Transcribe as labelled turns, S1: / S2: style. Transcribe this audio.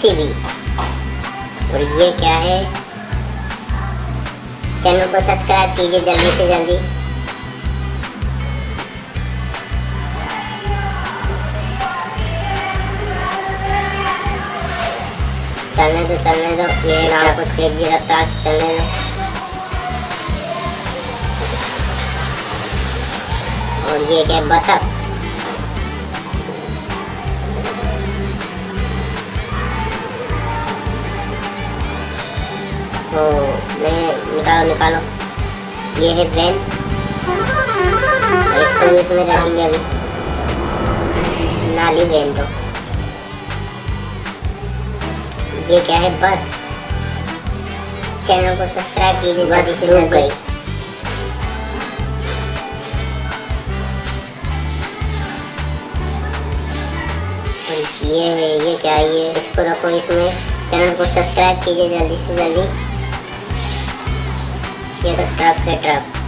S1: TV. और ये क्या है, चैनल को सब्सक्राइब कीजिए जल्दी से जल्दी। चलने दो, ये नाव को तेजी रफ्तार से चलने दो। और ये क्या, बतख। ओ नहीं, निकालो। ये है वैन, इसको भी इसमें रखेंगे अभी, नाली वैन। तो ये क्या है, बस। चैनल को सब्सक्राइब कीजिए जल्दी से जल्दी। ये क्या है, ये इसको रखो इसमें। चैनल को सब्सक्राइब कीजिए जल्दी से जल्दी। ये तो ट्रक है, ट्रक।